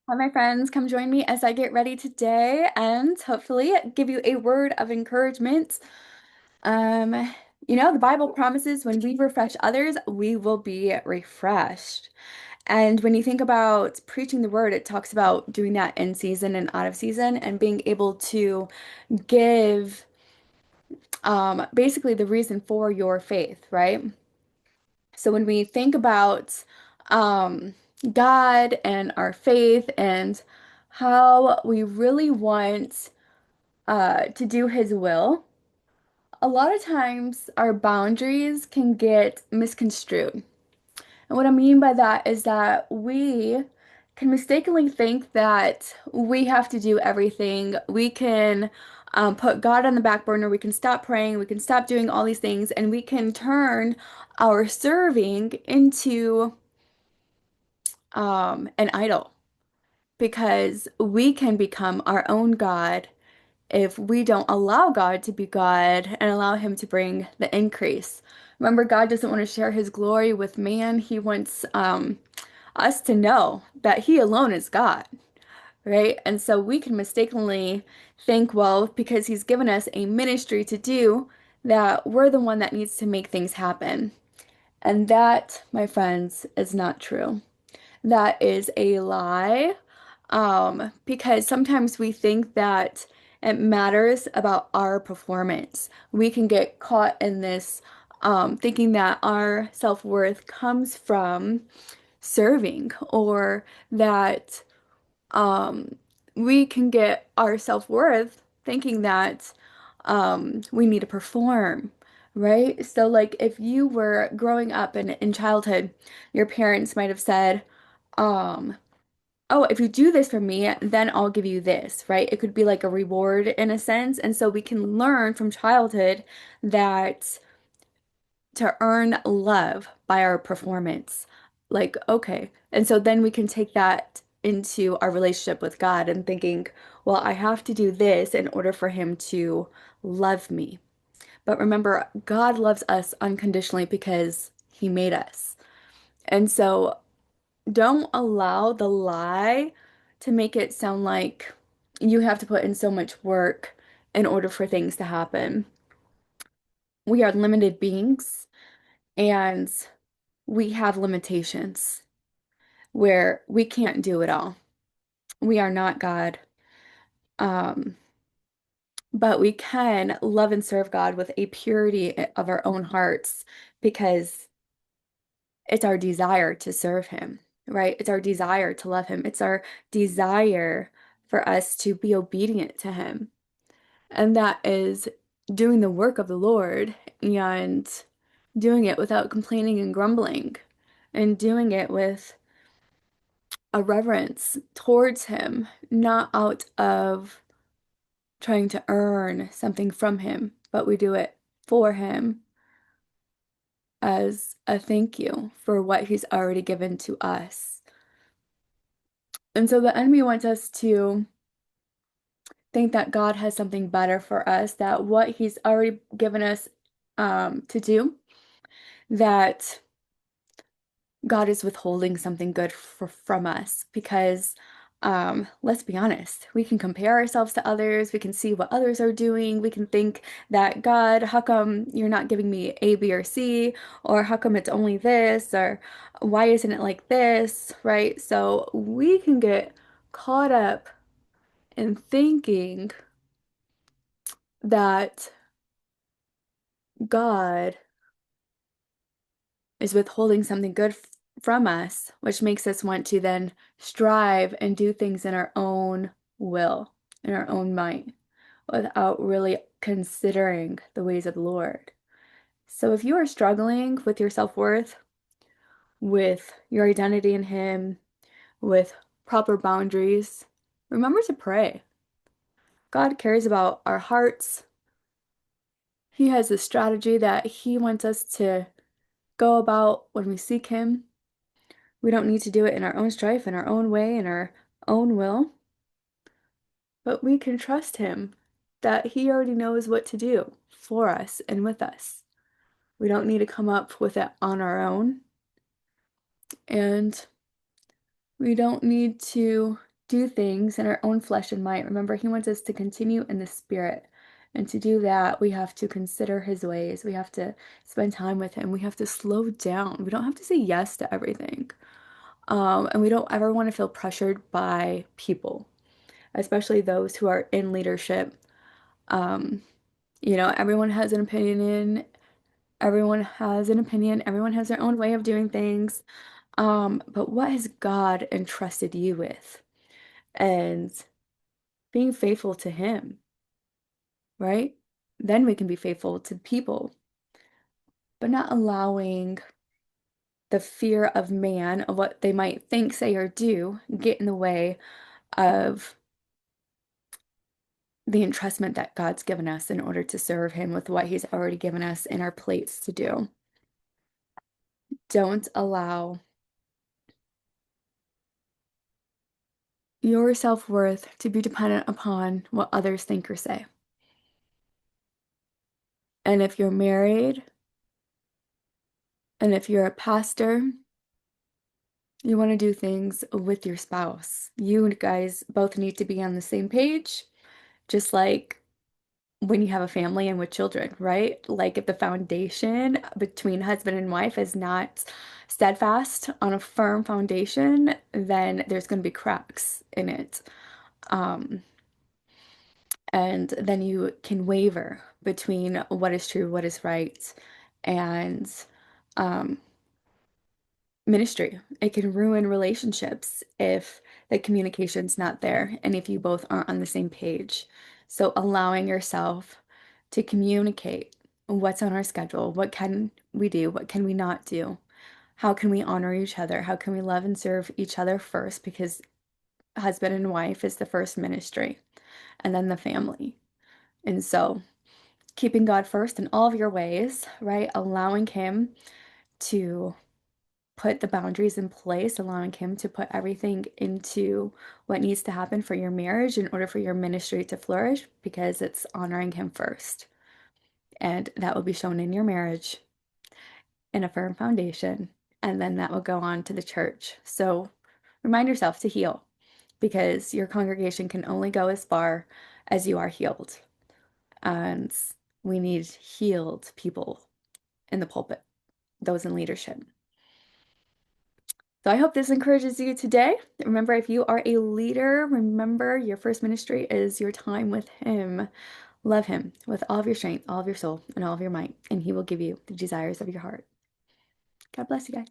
Hi, my friends. Come join me as I get ready today and hopefully give you a word of encouragement. Um, the Bible promises when we refresh others, we will be refreshed. And when you think about preaching the word, it talks about doing that in season and out of season and being able to give basically the reason for your faith, right? So when we think about um, God and our faith and how we really want to do His will, a lot of times our boundaries can get misconstrued. And what I mean by that is that we can mistakenly think that we have to do everything. We can put God on the back burner. We can stop praying. We can stop doing all these things, and we can turn our serving into an idol because we can become our own God if we don't allow God to be God and allow Him to bring the increase. Remember, God doesn't want to share His glory with man. He wants us to know that He alone is God, right? And so we can mistakenly think, well, because He's given us a ministry to do, that we're the one that needs to make things happen. And that, my friends, is not true. That is a lie. Because sometimes we think that it matters about our performance. We can get caught in this thinking that our self-worth comes from serving or that um, we can get our self-worth thinking that we need to perform, right? So, like, if you were growing up in childhood, your parents might have said, um, oh, if you do this for me, then I'll give you this, right? It could be like a reward in a sense. And so we can learn from childhood that to earn love by our performance. Like, okay. And so then we can take that into our relationship with God and thinking, well, I have to do this in order for Him to love me. But remember, God loves us unconditionally because He made us. And so don't allow the lie to make it sound like you have to put in so much work in order for things to happen. We are limited beings and we have limitations where we can't do it all. We are not God. Um, but we can love and serve God with a purity of our own hearts because it's our desire to serve Him, right? It's our desire to love Him. It's our desire for us to be obedient to Him. And that is doing the work of the Lord and doing it without complaining and grumbling and doing it with a reverence towards Him, not out of trying to earn something from Him, but we do it for Him as a thank you for what He's already given to us. And so the enemy wants us to think that God has something better for us, that what He's already given us to do, that God is withholding something good from us because let's be honest, we can compare ourselves to others, we can see what others are doing, we can think that God, how come you're not giving me A, B, or C, or how come it's only this, or why isn't it like this, right? So we can get caught up in thinking that God is withholding something good from us, which makes us want to then strive and do things in our own will, in our own might, without really considering the ways of the Lord. So if you are struggling with your self-worth, with your identity in Him, with proper boundaries, remember to pray. God cares about our hearts. He has a strategy that He wants us to go about when we seek Him. We don't need to do it in our own strife, in our own way, in our own will, but we can trust Him that He already knows what to do for us and with us. We don't need to come up with it on our own, and we don't need to do things in our own flesh and might. Remember, he wants us to continue in the spirit. And to do that, we have to consider his ways. We have to spend time with him. We have to slow down. We don't have to say yes to everything. And we don't ever want to feel pressured by people, especially those who are in leadership. Um, everyone has an opinion. Everyone has an opinion. Everyone has their own way of doing things. But what has God entrusted you with? And being faithful to him, right? Then we can be faithful to people, but not allowing the fear of man, of what they might think, say, or do, get in the way of the entrustment that God's given us in order to serve him with what he's already given us in our plates to do. Don't allow your self-worth to be dependent upon what others think or say. And if you're married, and if you're a pastor, you want to do things with your spouse. You guys both need to be on the same page, just like when you have a family and with children, right? Like if the foundation between husband and wife is not steadfast on a firm foundation, then there's going to be cracks in it. Um, and then you can waver between what is true, what is right, and um, ministry. It can ruin relationships if the communication's not there and if you both aren't on the same page. So allowing yourself to communicate what's on our schedule, what can we do, what can we not do? How can we honor each other? How can we love and serve each other first? Because husband and wife is the first ministry and then the family. And so keeping God first in all of your ways, right? Allowing him to put the boundaries in place, allowing him to put everything into what needs to happen for your marriage in order for your ministry to flourish, because it's honoring him first. And that will be shown in your marriage in a firm foundation. And then that will go on to the church. So remind yourself to heal because your congregation can only go as far as you are healed. And we need healed people in the pulpit, those in leadership. So I hope this encourages you today. Remember, if you are a leader, remember your first ministry is your time with him. Love him with all of your strength, all of your soul, and all of your might, and he will give you the desires of your heart. God bless you guys.